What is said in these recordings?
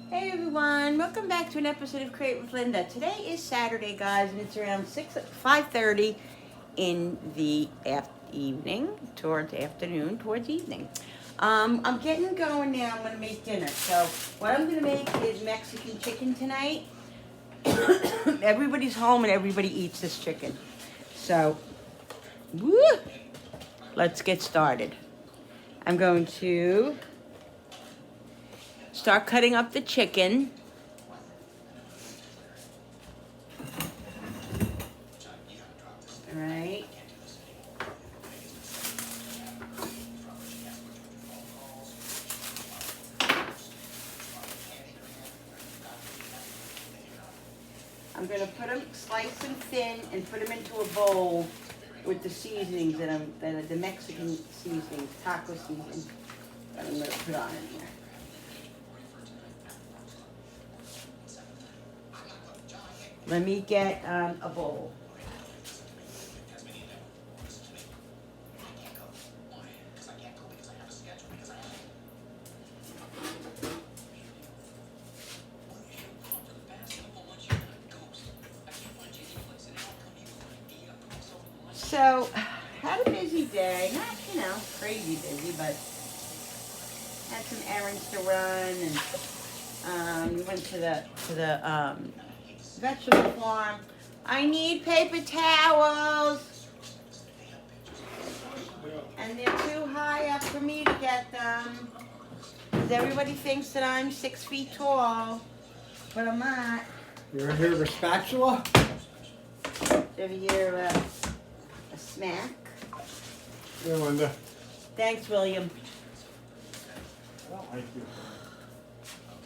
Hey everyone, welcome back to an episode of Create with Linda. Today is Saturday, guys, and it's around 5:30 in the evening, towards afternoon, towards evening. I'm getting going now. I'm gonna make dinner. So what I'm gonna make is Mexican chicken tonight. Everybody's home and everybody eats this chicken. So, woo, let's get started. I'm going to start cutting up the chicken. All right. I'm gonna put them, slice them thin, and put them into a bowl with the seasonings that are the Mexican seasonings, taco seasoning that I'm gonna put on in here. Let me get a bowl. So, had a busy day. Not, crazy busy, but had some errands to run, and we went to the vegetable farm. I need paper towels, and they're too high up for me to get them. Because everybody thinks that I'm 6 feet tall, but I'm not. You're here with a spatula? Over here, a smack. Here, Linda. Thanks, William. I don't like you.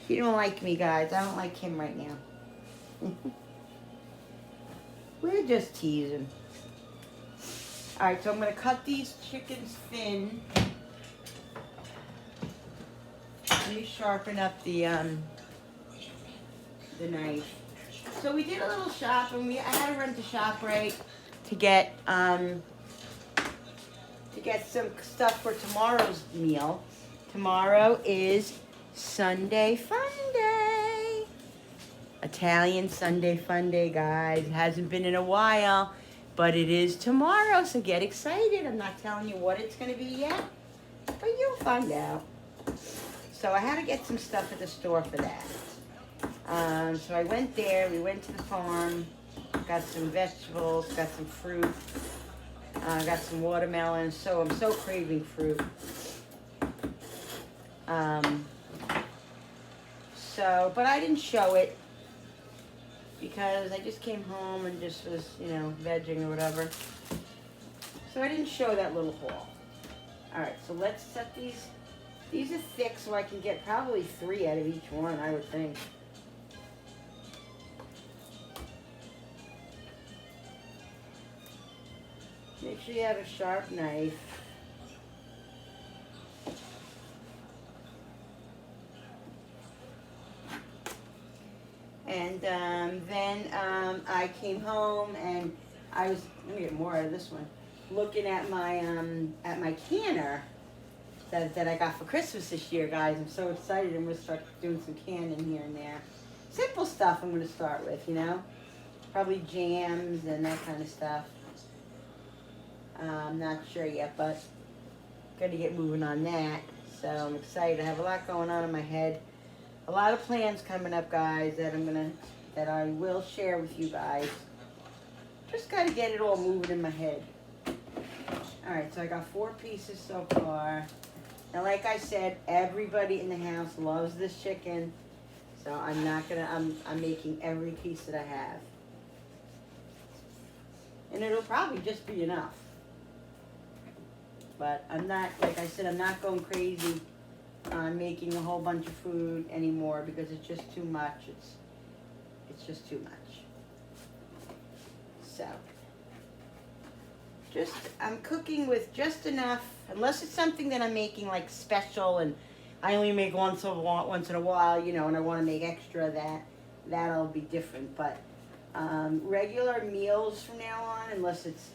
He don't like me, guys. I don't like him right now. We're just teasing. Alright, so I'm going to cut these chickens thin. Let me sharpen up the knife. So we did a little shopping. I had to run to ShopRite to get some stuff for tomorrow's meal. Tomorrow is Sunday Fun Day. Italian Sunday Fun Day, guys. It hasn't been in a while, but it is tomorrow, so get excited. I'm not telling you what it's going to be yet, but you'll find out. So I had to get some stuff at the store for that. So I went there. We went to the farm, got some vegetables, got some fruit, got some watermelon. So I'm so craving fruit. But I didn't show it because I just came home and just was, vegging or whatever. So I didn't show that little haul. All right, so let's set these. These are thick, so I can get probably 3 out of each one, I would think. Make sure you have a sharp knife. And then I came home and I was, let me get more out of this one, looking at my canner that I got for Christmas this year, guys. I'm so excited. I'm going to start doing some canning here and there. Simple stuff I'm going to start with, Probably jams and that kind of stuff. I'm not sure yet, but got to get moving on that. So I'm excited. I have a lot going on in my head. A lot of plans coming up, guys, that I will share with you guys. Just got to get it all moving in my head. All right, so I got 4 pieces so far. Now, like I said, everybody in the house loves this chicken, so I'm making every piece that I have. And it'll probably just be enough. But I'm not, like I said, I'm not going crazy on making a whole bunch of food anymore because it's just too much. It's just too much. So, I'm cooking with just enough, unless it's something that I'm making like special and I only make once in a while, and I want to make extra, that'll be different. But regular meals from now on, unless it's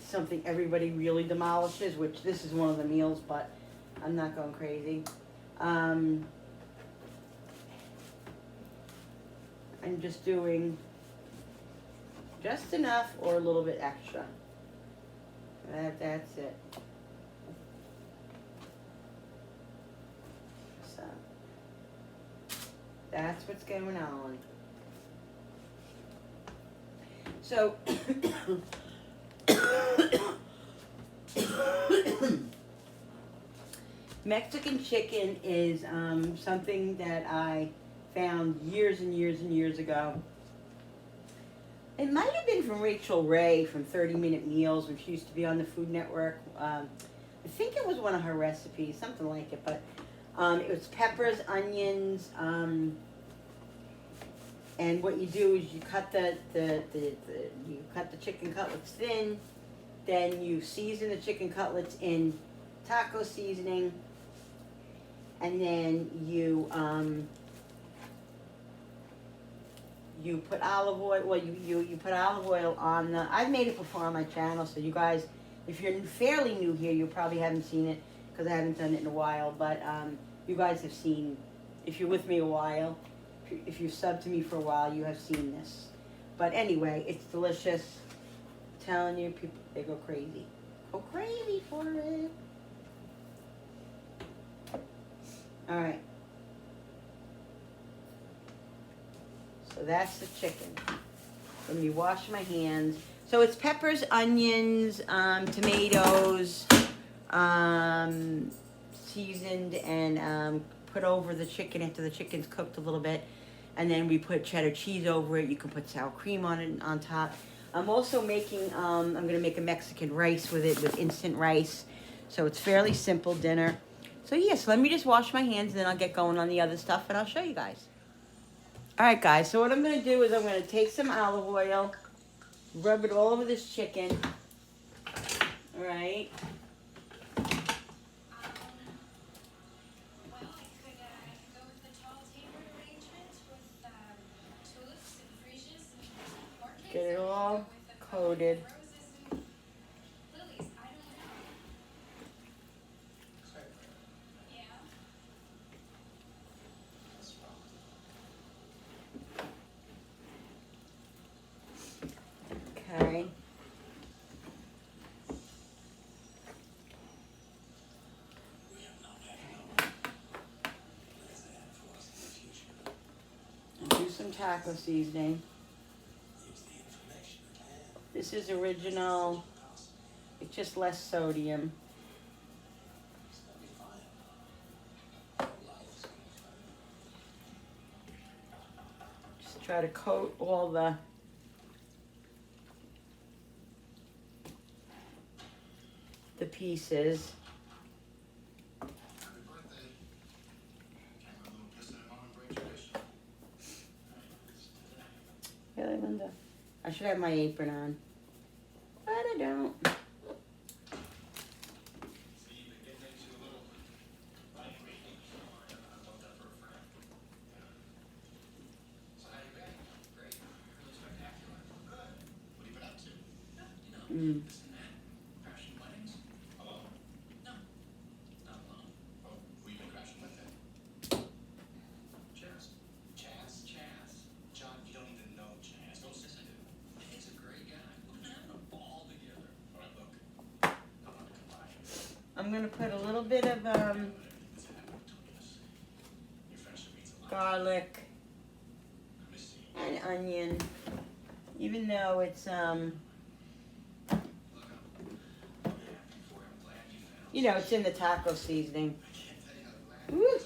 something everybody really demolishes, which this is one of the meals, but I'm not going crazy. I'm just doing just enough or a little bit extra. That's it. So that's what's going on. So Mexican chicken is something that I found years and years and years ago. It might have been from Rachel Ray from 30 Minute Meals when she used to be on the Food Network. I think it was one of her recipes, something like it. But it was peppers, onions, and what you do is you cut the chicken cutlets thin. Then you season the chicken cutlets in taco seasoning, and then you put olive oil. Well, you put olive oil on the. I've made it before on my channel, so you guys, if you're fairly new here, you probably haven't seen it because I haven't done it in a while. But you guys have seen, if you're with me a while, if you've subbed to me for a while, you have seen this. But anyway, it's delicious. I'm telling you, people, they go crazy. Go crazy for it. All right. So that's the chicken. Let me wash my hands. So it's peppers, onions, tomatoes, seasoned and put over the chicken after the chicken's cooked a little bit. And then we put cheddar cheese over it. You can put sour cream on it on top. I'm also making, I'm going to make a Mexican rice with it, with instant rice. So it's fairly simple dinner. So yes, let me just wash my hands and then I'll get going on the other stuff and I'll show you guys. All right, guys, so what I'm going to do is I'm going to take some olive oil, rub it all over this chicken. All right. Get it all coated. Okay. Do some taco seasoning. This is original. It's just less sodium. Just try to coat all the pieces. Really, Linda? I should have my apron on, but I don't. Mm. I'm gonna put a little bit of garlic and onion, even though it's you know, it's in the taco seasoning. Woo.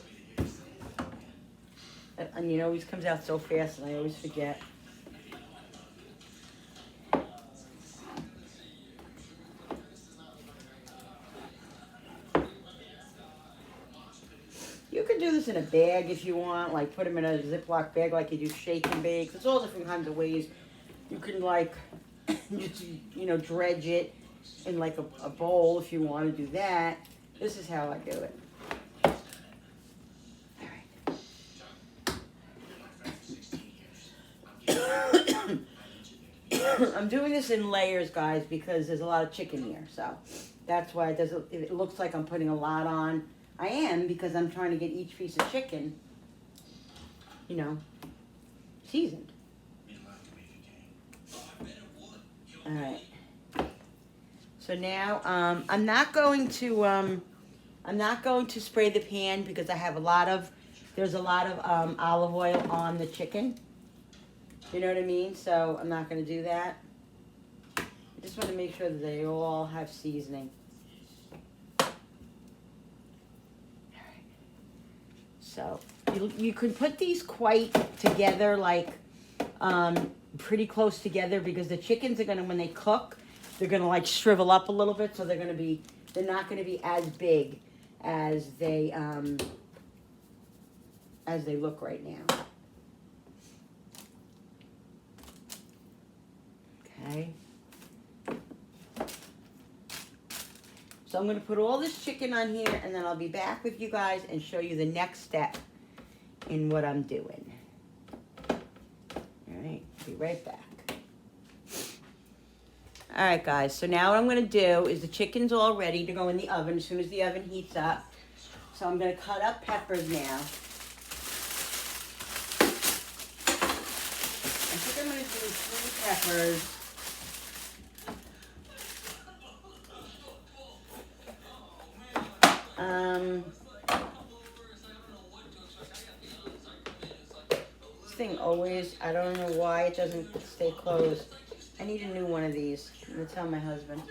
That onion always comes out so fast, and I always forget. You can do this in a bag if you want, like put them in a Ziploc bag like you do shake and bake. There's all different kinds of ways. You can like, just, you know, dredge it in like a bowl if you want to do that. This is how I do it. I'm doing this in layers, guys, because there's a lot of chicken here. So that's why it looks like I'm putting a lot on. I am, because I'm trying to get each piece of chicken, you know, seasoned. All right. So now I'm not going to spray the pan because I have there's a lot of olive oil on the chicken. You know what I mean? So I'm not going to do that. I just want to make sure that they all have seasoning. So you can put these quite together, like pretty close together, because the chickens are gonna, when they cook, they're gonna like shrivel up a little bit, so they're not gonna be as big as they look right now. Okay. So I'm going to put all this chicken on here, and then I'll be back with you guys and show you the next step in what I'm doing. All right, be right back. All right, guys, so now what I'm going to do is the chicken's all ready to go in the oven as soon as the oven heats up. So I'm going to cut up peppers now. I think I'm going to do 3 peppers. This thing always, I don't know why it doesn't stay closed. I need a new one of these. I'm going to tell my husband.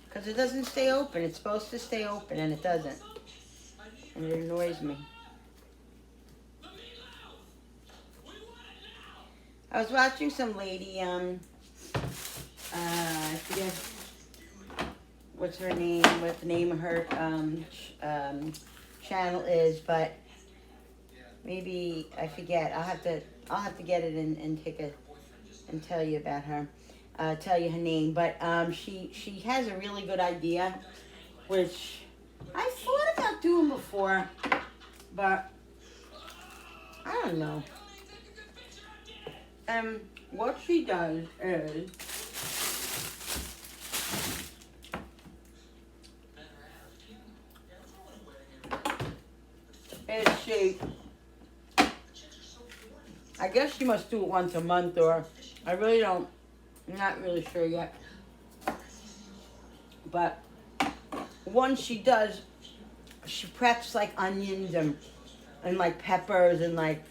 Because it doesn't stay open. It's supposed to stay open and it doesn't. And it annoys me. I was watching some lady, I forget what's her name, what the name of her channel is, but maybe I forget. I'll have to get it and take a and tell you about her, tell you her name. But she has a really good idea, which I thought about doing before, but I don't know. What she does is she, I guess she must do it once a month, or I really don't, I'm not really sure yet. But once she does, she preps like onions and like peppers and like,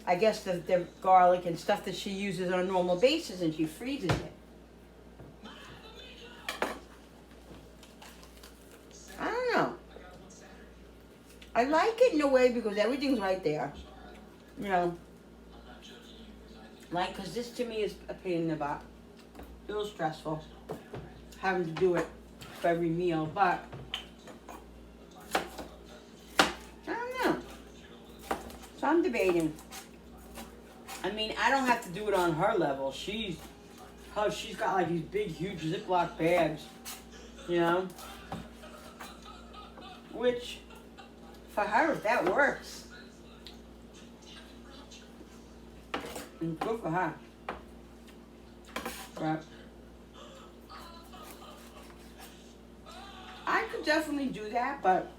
I guess the garlic and stuff that she uses on a normal basis, and she freezes it. I don't know. I like it in a way because everything's right there. You know. Like, because this to me is a pain in the butt. A little stressful having to do it for every meal, but I don't know. So I'm debating. I mean, I don't have to do it on her level. She's got like these big, huge Ziploc bags, you know? Which, for her, if that works, it's good for her. But I could definitely do that, but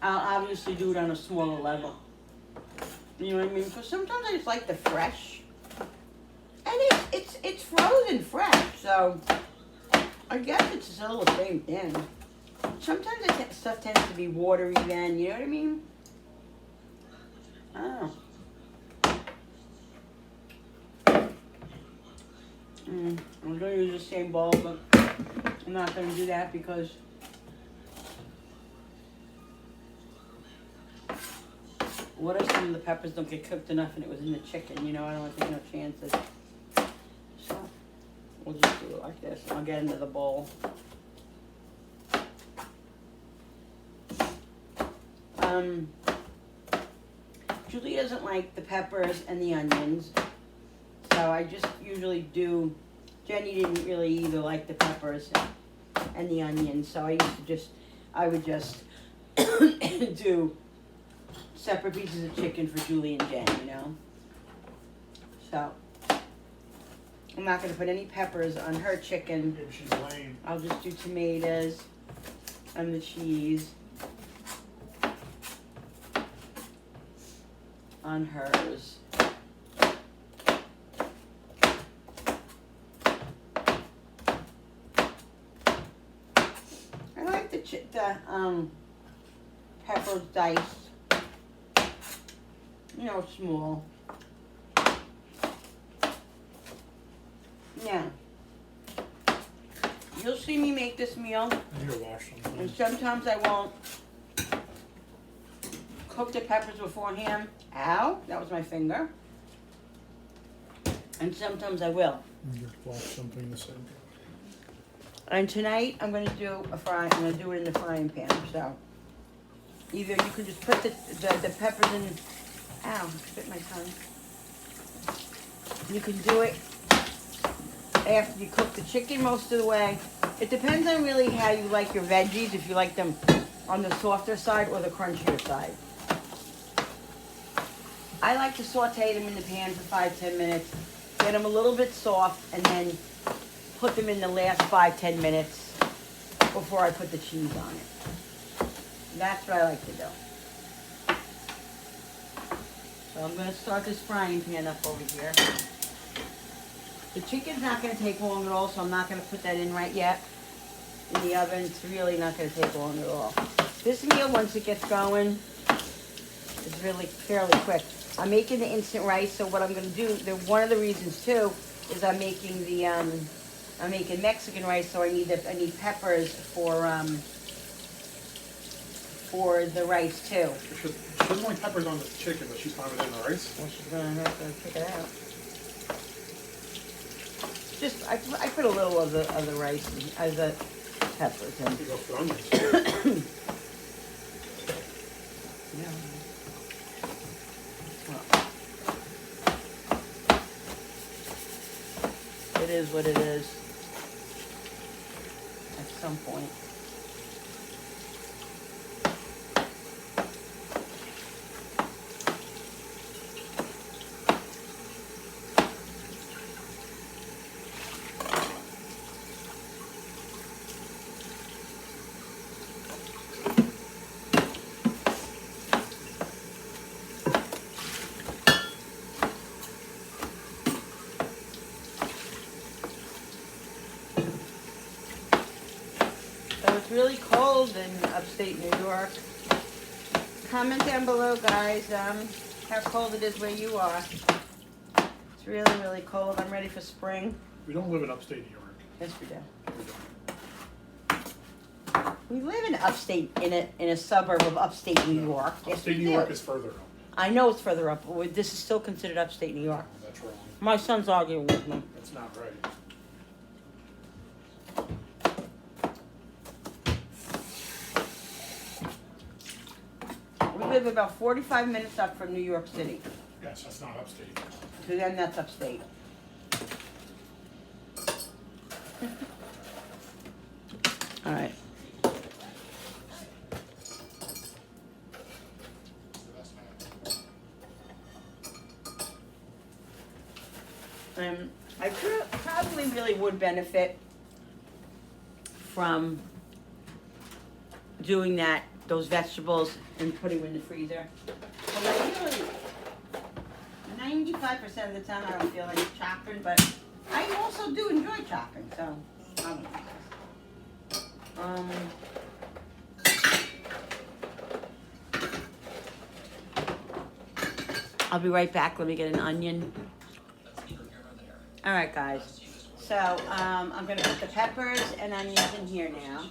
I'll obviously do it on a smaller level. You know what I mean? Because sometimes I just like the fresh. And it's frozen fresh, so I guess it's still the same thing. Sometimes stuff tends to be watery then, you know what I mean? I don't know. I'm going to use the same bowl, but I'm not going to do that because what if some of the peppers don't get cooked enough and it was in the chicken? You know, I don't want to take no chances. So, we'll just do it like this. I'll get into the bowl. Julie doesn't like the peppers and the onions. So I just usually do, Jenny didn't really either like the peppers and the onions. So I would just do separate pieces of chicken for Julie and Jen, you know. So I'm not gonna put any peppers on her chicken. If she's lame. I'll just do tomatoes and the cheese. on hers. I like the peppers diced. You know, small. Now, you'll see me make this meal, I need to wash and something. sometimes I won't cook the peppers beforehand. Ow, that was my finger. And sometimes I will. I need to wash something the same. And tonight I'm gonna do I'm gonna do it in the frying pan. So either you can just put the peppers in. Ow, spit my tongue. You can do it after you cook the chicken most of the way. It depends on really how you like your veggies, if you like them on the softer side or the crunchier side. I like to saute them in the pan for 5-10 minutes, get them a little bit soft, and then put them in the last 5-10 minutes before I put the cheese on it. That's what I like to do. So I'm going to start this frying pan up over here. The chicken's not going to take long at all, so I'm not going to put that in right yet in the oven. It's really not going to take long at all. This meal, once it gets going, is really fairly quick. I'm making the instant rice, so what I'm going to do, one of the reasons too, is I'm making the I'm making Mexican rice, so I need peppers for the rice too. She doesn't like peppers on the chicken, but she's fine with it in the rice. Well, she's gonna have to pick it out. Just I put a little of the rice as the peppers in. You go for onions. Yeah. Well, it is what it is. At some point. It's really cold in upstate New York. Comment down below, guys, how cold it is where you are. It's really, really cold. I'm ready for spring. We don't live in upstate New York. Yes, we do. We don't. We live in upstate, in a suburb of upstate New York. Yes, Upstate we New do. York is further up. I know it's further up, but this is still considered upstate New York. That's wrong. My son's arguing with me. That's not right. We live about 45 minutes up from New York City. Yes, that's not upstate. So then that's upstate. All right. I probably really would benefit from doing those vegetables and putting them in the freezer. But I really, 95% of the time I don't feel like chopping, but I also do enjoy chopping, so I don't know. I'll be right back. Let me get an onion. All right, guys. So I'm gonna put the peppers and onions in here now.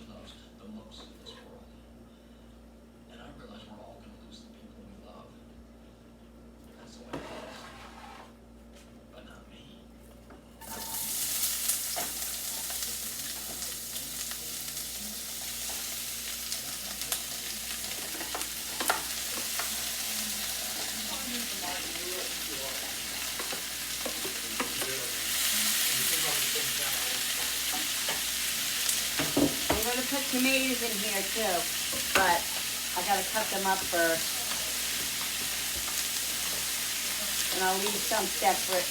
I'm gonna put tomatoes in here too, but I gotta cut them up first. And I'll leave some separate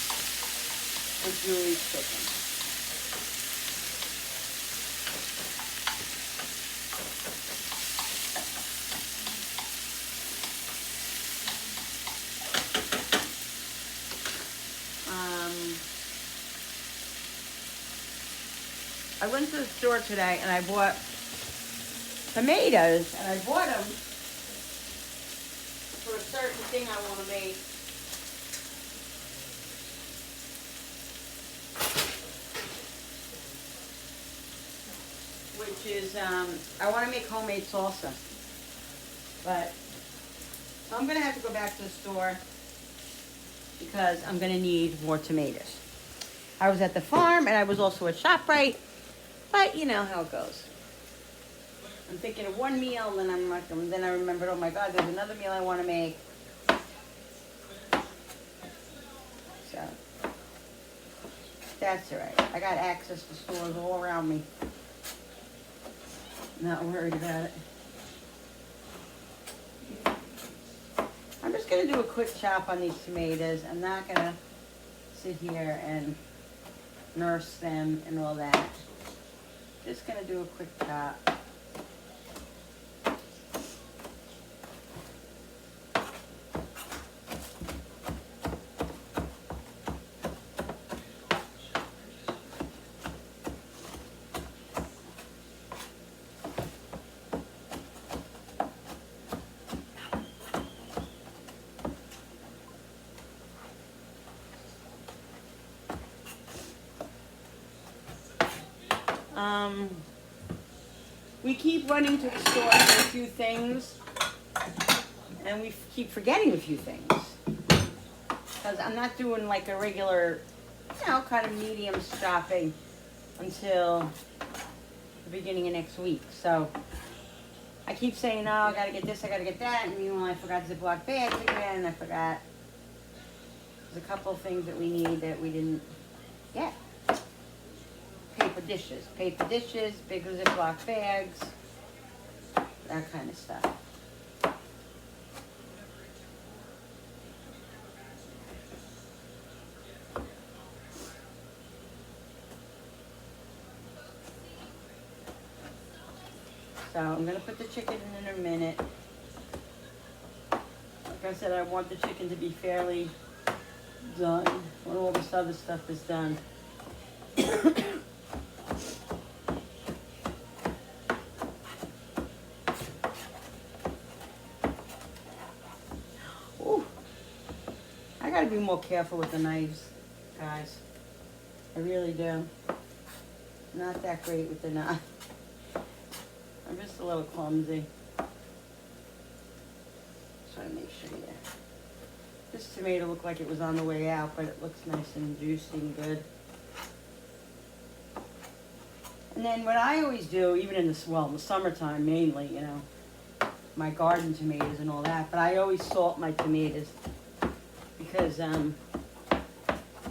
for Julie's chicken. I went to the store today and I bought tomatoes, and I bought them for a certain thing I want to make. Which is, I want to make homemade salsa. But, so I'm going to have to go back to the store because I'm going to need more tomatoes. I was at the farm and I was also at ShopRite, but you know how it goes. I'm thinking of one meal, and then I remembered, oh my God, there's another meal I want to make. So, that's all right. I got access to stores all around me. Not worried about it. I'm just going to do a quick chop on these tomatoes. I'm not going to sit here and nurse them and all that. Just going to do a quick chop. We keep running to the store for a few things, and we keep forgetting a few things. Because I'm not doing like a regular, kind of medium shopping until the beginning of next week. So I keep saying, oh, I gotta get this, I gotta get that, and meanwhile I forgot Ziploc bags again, I forgot there's a couple of things that we need that we didn't get. Paper dishes, big Ziploc bags, that kind of stuff. So I'm going to put the chicken in a minute. Like I said, I want the chicken to be fairly done when all this other stuff is done. Ooh, I got to be more careful with the knives, guys. I really do. Not that great with the knife. I'm just a little clumsy. Trying to make sure, yeah. This tomato looked like it was on the way out, but it looks nice and juicy and good. And then what I always do, even in the summertime mainly, my garden tomatoes and all that, but I always salt my tomatoes because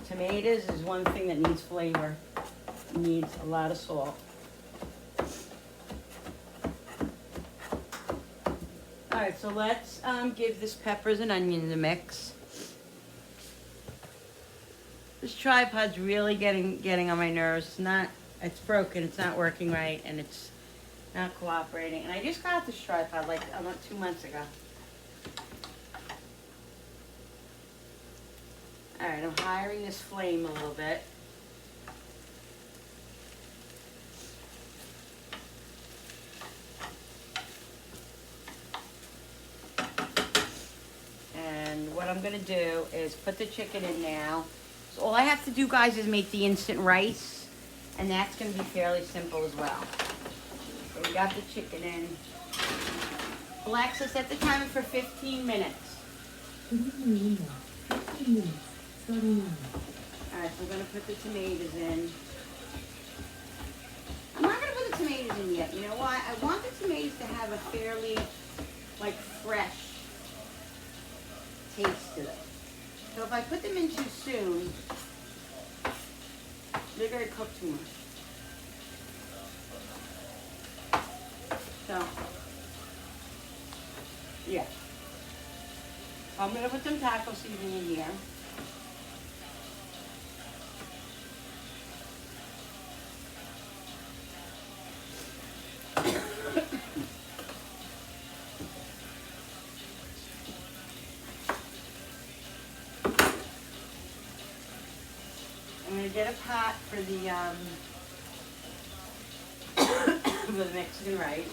tomatoes is one thing that needs flavor. It needs a lot of salt. Alright, so let's give this peppers and onions a mix. This tripod's really getting on my nerves. It's broken, it's not working right, and it's not cooperating. And I just got this tripod like 2 months ago. Alright, I'm hiring this flame a little bit. And what I'm going to do is put the chicken in now. So all I have to do, guys, is make the instant rice. And that's going to be fairly simple as well. So we got the chicken in. Alexa, set the timer for 15 minutes. 15 minutes. Starting now. Alright, so we're going to put the tomatoes in. I'm not going to put the tomatoes in yet. You know why? I want the tomatoes to have a fairly, fresh taste to them. So if I put them in too soon, they're going to cook too much. So, yeah. I'm going to put some taco seasoning in here. I'm going to get a pot for the for the Mexican rice.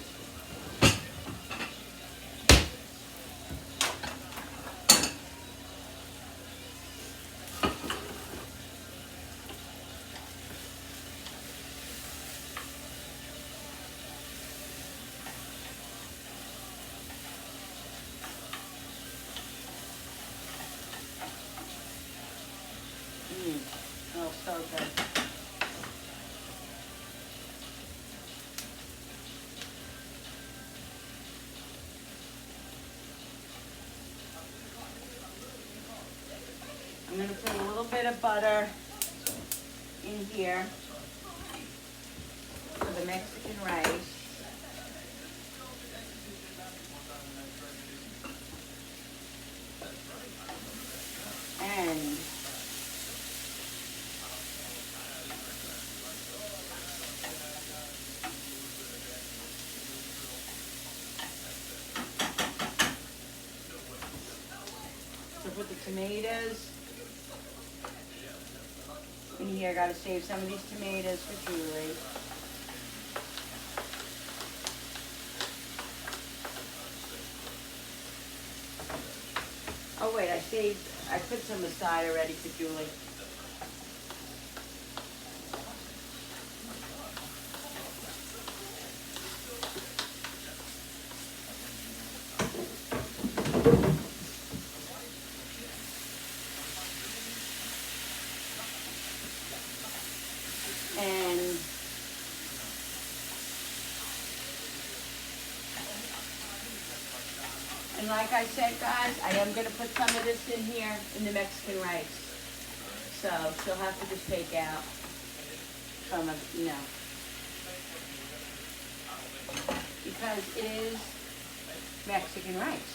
Oh, so good. I'm going to put a little bit of butter in here for the Mexican rice. And so put the tomatoes in here. I gotta save some of these tomatoes for Julie. Oh wait, I put some aside already for Julie. And like I said, guys, I am going to put some of this in here in the Mexican rice. So she'll have to just take out some of, because it is Mexican rice.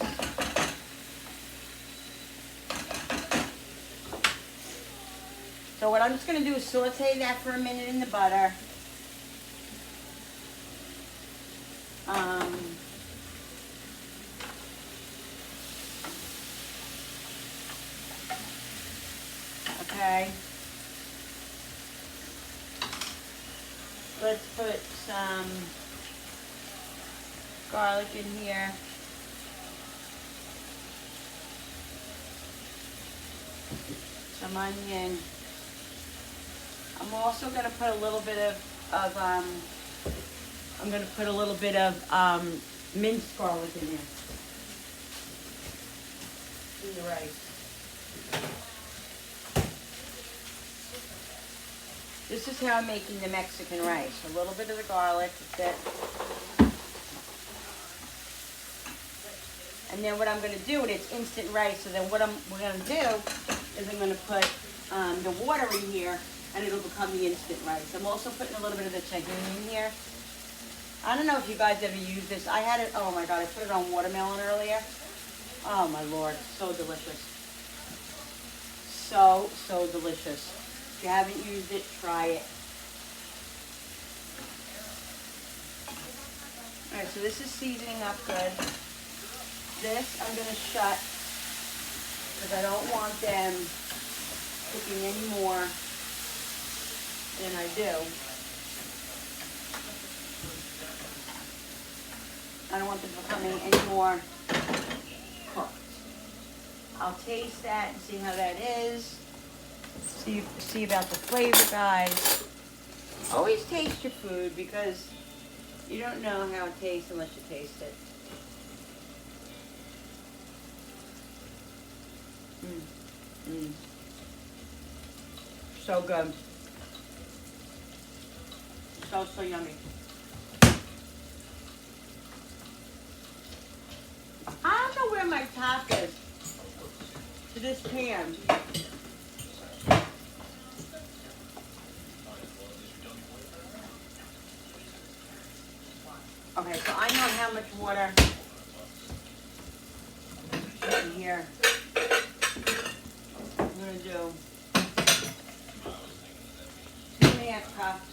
So what I'm just going to do is saute that for a minute in the butter. Okay. Let's put some garlic in here. Some onion. I'm also going to put a little bit of minced garlic in there. In the rice. This is how I'm making the Mexican rice. A little bit of the garlic, that's it. And then what I'm going to do, and it's instant rice, so then what we're going to do is I'm going to put the water in here, and it'll become the instant rice. I'm also putting a little bit of the tahini in here. I don't know if you guys ever use this. I had it, oh my God, I put it on watermelon earlier. Oh my Lord, so delicious. So, so delicious. If you haven't used it, try it. All right, so this is seasoning up good. This I'm going to shut because I don't want them cooking any more than I do. I don't want them becoming any more cooked. I'll taste that and see how that is. See about the flavor, guys. Always taste your food because you don't know how it tastes unless you taste it. So good. So, so yummy. I don't know where my top is to this pan. Okay, so I know how much water in here. I'm going to do 2.5 cups.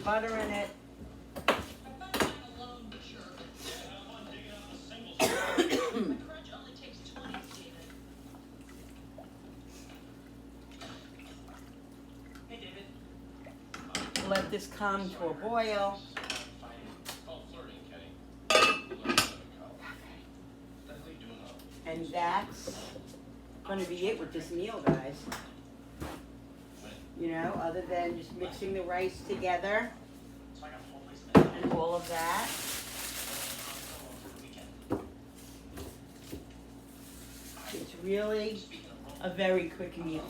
butter in it. Let this come to a boil. And that's gonna be it with this meal, guys. You know, other than just mixing the rice together and all of that. It's really a very quick meal.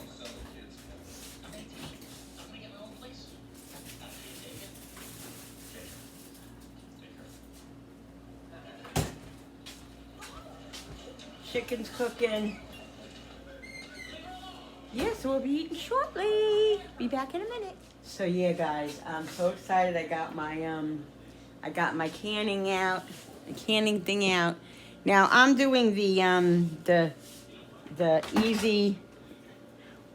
Chicken's cooking. Yeah, so we'll be eating shortly. Be back in a minute. So yeah, guys, I'm so excited. I got my canning out, the canning thing out. Now I'm doing the easy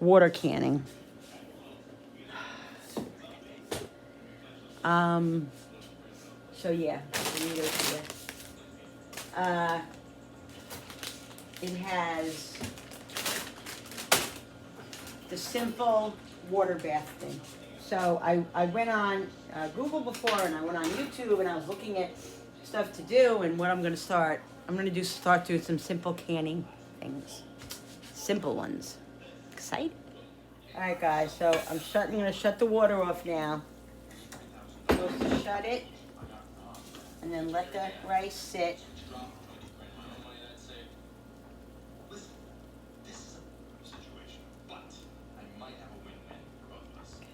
water canning. So yeah, Doritos here. It has the simple water bath thing. So I went on Google before, and I went on YouTube, and I was looking at stuff to do, and what I'm gonna start doing some simple canning things, simple ones. Excited. All right, guys. So I'm gonna shut the water off now. Supposed to shut it, and then let the rice sit.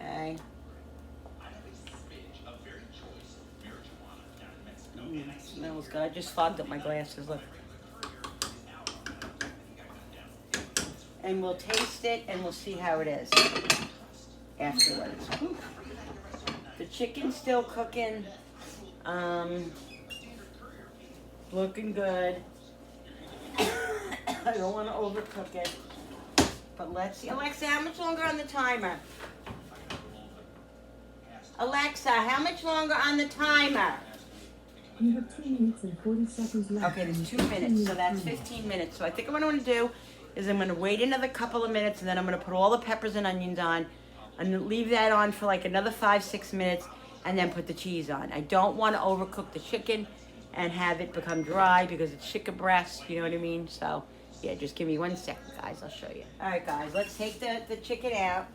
Okay. Smells good. I just fogged up my glasses. Look. And we'll taste it, and we'll see how it is afterwards. Whew. The chicken's still cooking. Looking good. I don't want to overcook it. But let's see. Alexa, how much longer on the timer? Alexa, how much longer on the timer? You have 2 minutes and 40 seconds left. Okay, there's 2 minutes, so that's 15 minutes. So I think what I'm going to do is I'm going to wait another couple of minutes, and then I'm going to put all the peppers and onions on, and leave that on for like another 5-6 minutes, and then put the cheese on. I don't want to overcook the chicken and have it become dry because it's chicken breast, you know what I mean? So yeah, just give me 1 second, guys. I'll show you. All right, guys, let's take the chicken out.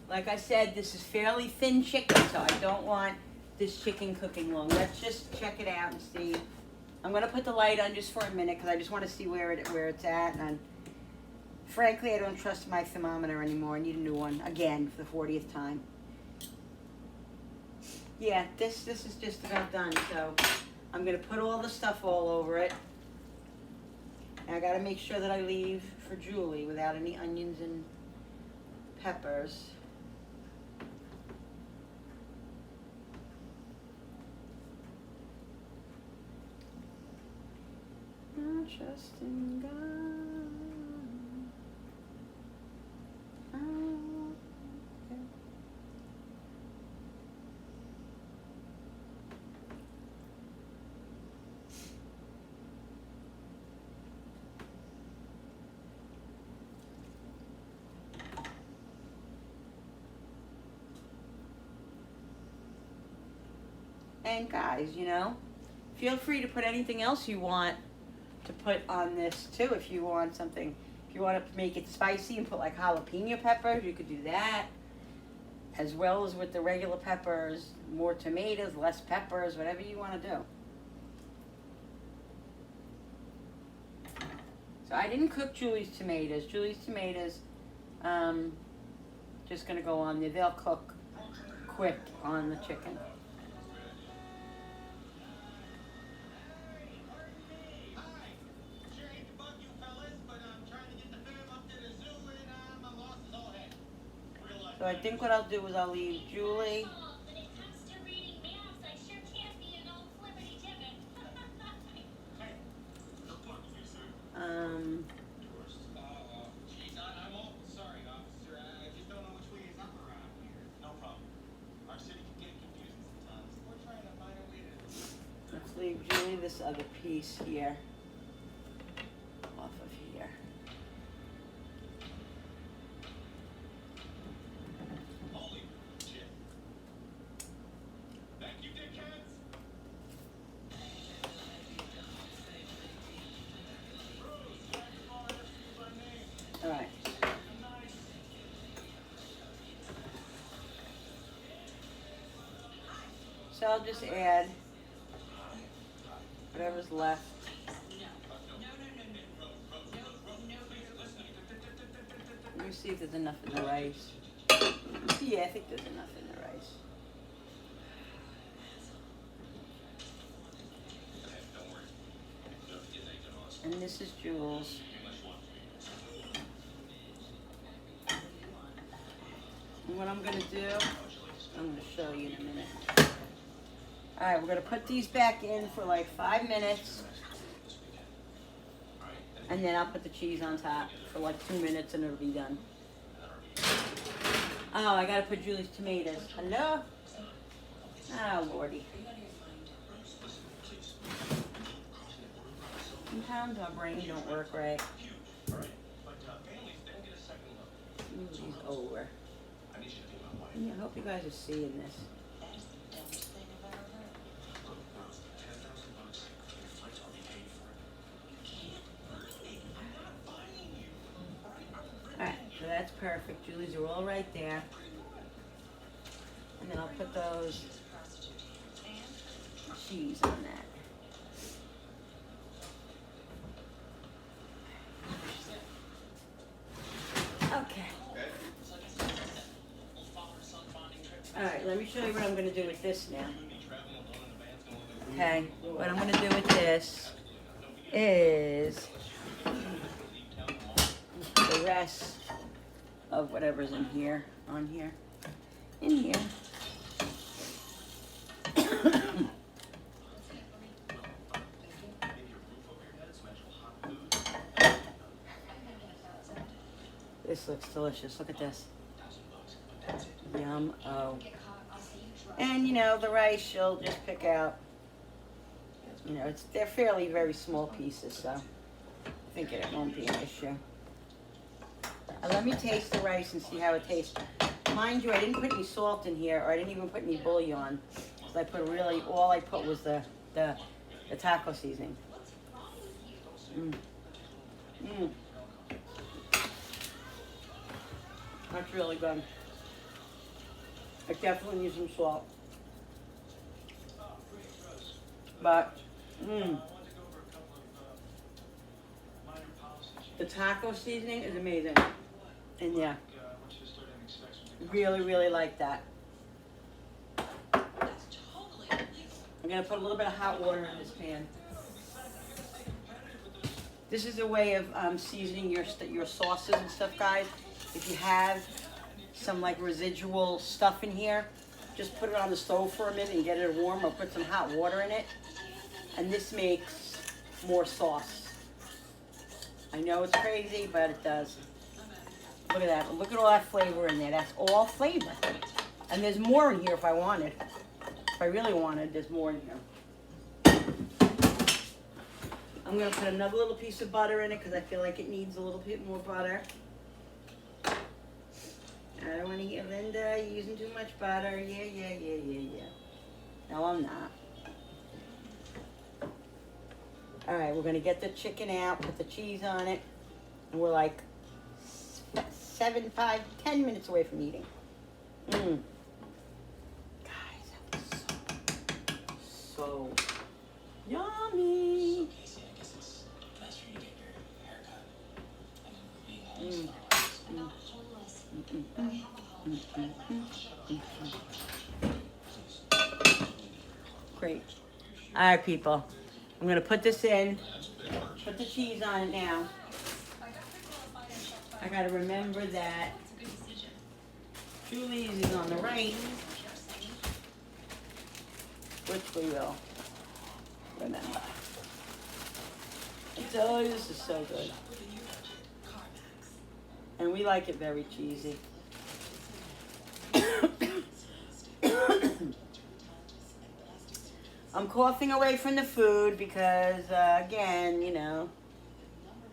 Like I said, this is fairly thin chicken, so I don't want this chicken cooking long. Let's just check it out and see. I'm gonna put the light on just for a minute because I just want to see where it's at. And frankly, I don't trust my thermometer anymore. I need a new one again for the 40th time. Yeah, this is just about done. So I'm gonna put all the stuff all over it. And I gotta make sure that I leave for Julie without any onions and peppers. Trust in God. Oh, okay. And guys, you know, feel free to put anything else you want to put on this too. If you want something, if you want to make it spicy and put like jalapeno peppers, you could do that, as well as with the regular peppers, more tomatoes, less peppers, whatever you want to do. So I didn't cook Julie's tomatoes. Julie's tomatoes, just gonna go on there. They'll cook quick on the chicken. So I think what I'll do is I'll leave Julie. Geez, I'm sorry, officer. I just don't know which way is up around here. No problem. Our city can get confused. this other piece here off of here. All right. So I'll just add whatever's left. Let me see if there's enough in the rice. Yeah, I think there's enough in the rice. And this is Jules. And what I'm gonna do, I'm gonna show you in a minute. All right, we're gonna put these back in for like 5 minutes. And then I'll put the cheese on top for like 2 minutes and it'll be done. Oh, I gotta put Julie's tomatoes. Hello? Oh, Lordy. Sometimes my brain don't work right. Move these over. Yeah, I hope you guys are seeing this. Alright, so that's perfect. Julie's are all right there. And then I'll put those cheese on that. Okay. Alright, let me show you what I'm going to do with this now. Okay, what I'm going to do with this is the rest of whatever's in here, on here, in here. This looks delicious. Look at this. Yum. Oh. And you know, the rice you'll just pick out. You know, they're fairly very small pieces, so I think it won't be an issue. Let me taste the rice and see how it tastes. Mind you, I didn't put any salt in here, or I didn't even put any bouillon. So I put all I put was the taco seasoning. That's really good. I definitely need some salt. But, the taco seasoning is amazing. And yeah, really, really like that. I'm gonna put a little bit of hot water in this pan. This is a way of seasoning your sauces and stuff, guys. If you have some like residual stuff in here, just put it on the stove for a minute and get it warm, or put some hot water in it. And this makes more sauce. I know it's crazy, but it does. Look at that. Look at all that flavor in there. That's all flavor. And there's more in here if I wanted. If I really wanted, there's more in here. I'm going to put another little piece of butter in it because I feel like it needs a little bit more butter. I don't want to hear Linda using too much butter. Yeah. No, I'm not. All right, we're going to get the chicken out, put the cheese on it, and we're like 7, 5, 10 minutes away from eating. Guys, that was so yummy. Great. All right, people. I'm going to put this in, put the cheese on it now. I got to remember that Julie's is on the right, which we will remember. Oh, this is so good. And we like it very cheesy. I'm coughing away from the food because, again, you know,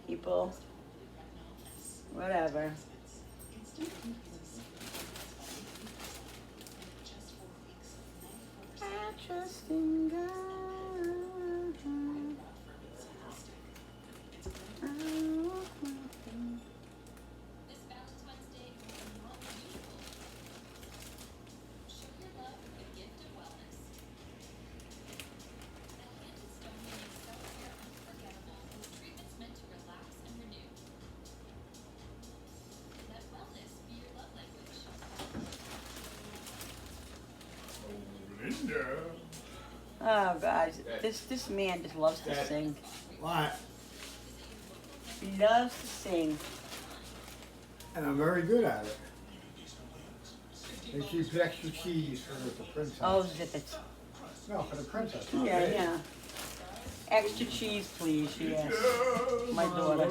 people, whatever. I trust in God. Linda. Oh, guys, this man just loves to sing. What? He loves to sing. And I'm very good at it. And she put extra cheese for the princess. Oh, zippets. No, for the princess. not Yeah, me. yeah. Extra cheese, please, she asked. My daughter.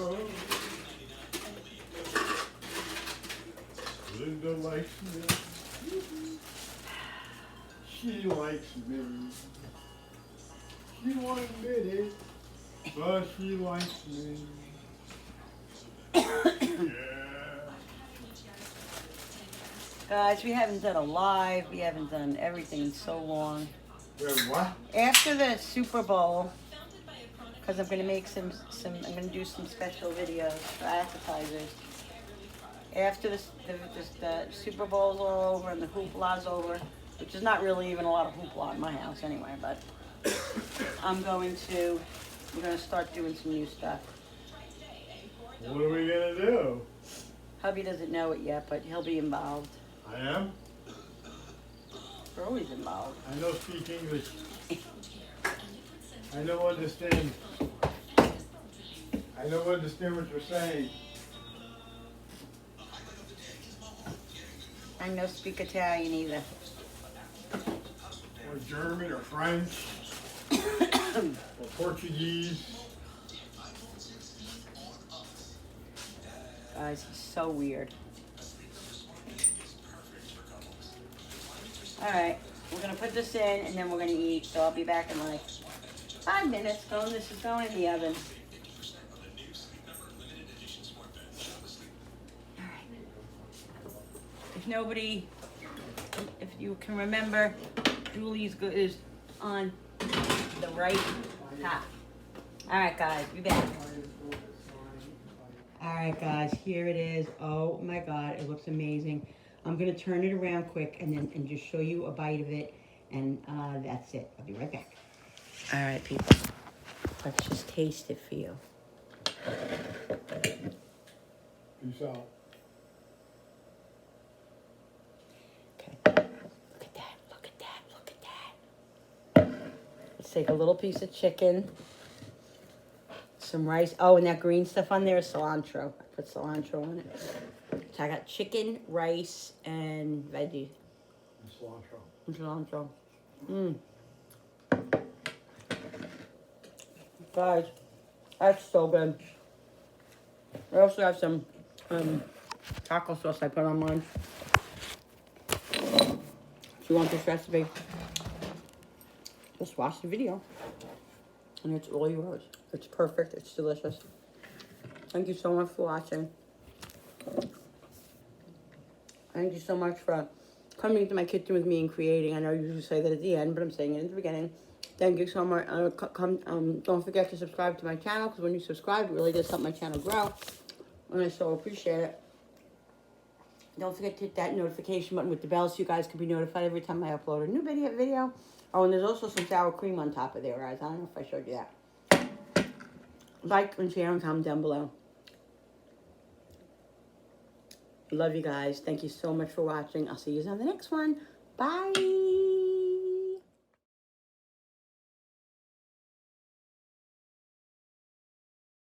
Linda likes me. She likes me. She won't admit it, but she likes me. Yeah. Guys, we haven't done a live. We haven't done everything in so long. Wait, what? After the Super Bowl, because I'm gonna make I'm gonna do some special videos for advertisers. After the Super Bowl's all over and the hoopla's over, which is not really even a lot of hoopla in my house anyway, but we're gonna start doing some new stuff. What are we gonna do? Hubby doesn't know it yet, but he'll be involved. I am? We're always involved. I don't speak English. I don't understand. I don't understand what you're saying. I don't speak Italian either. Or German or French. Or Portuguese. Guys, he's so weird. Alright, we're gonna put this in and then we're gonna eat, so I'll be back in like 5 minutes. This is going in the oven. Alright. If you can remember, Julie's is on the right top. Alright guys, be back. Alright guys, here it is. Oh my god, it looks amazing. I'm gonna turn it around quick and just show you a bite of it, and that's it. I'll be right back. Alright people, let's just taste it for you. Peace out. Okay, look at that, look at that, look at that. Let's take a little piece of chicken, some rice. Oh, and that green stuff on there is cilantro. I put cilantro on it. So I got chicken, rice, and veggie. And cilantro. And cilantro. Guys, that's so good. I also have some taco sauce I put on mine. If you want this recipe, just watch the video. And it's all yours. It's perfect. It's delicious. Thank you so much for watching. Thank you so much for coming to my kitchen with me and creating. I know you usually say that at the end, but I'm saying it at the beginning. Thank you so much. Don't forget to subscribe to my channel, because when you subscribe, it really does help my channel grow. And I so appreciate it. Don't forget to hit that notification button with the bell so you guys can be notified every time I upload a new video. Oh, and there's also some sour cream on top of there, guys. I don't know if I showed you that. Like and share and comment down below. Love you guys. Thank you so much for watching. I'll see you on the next one. Bye.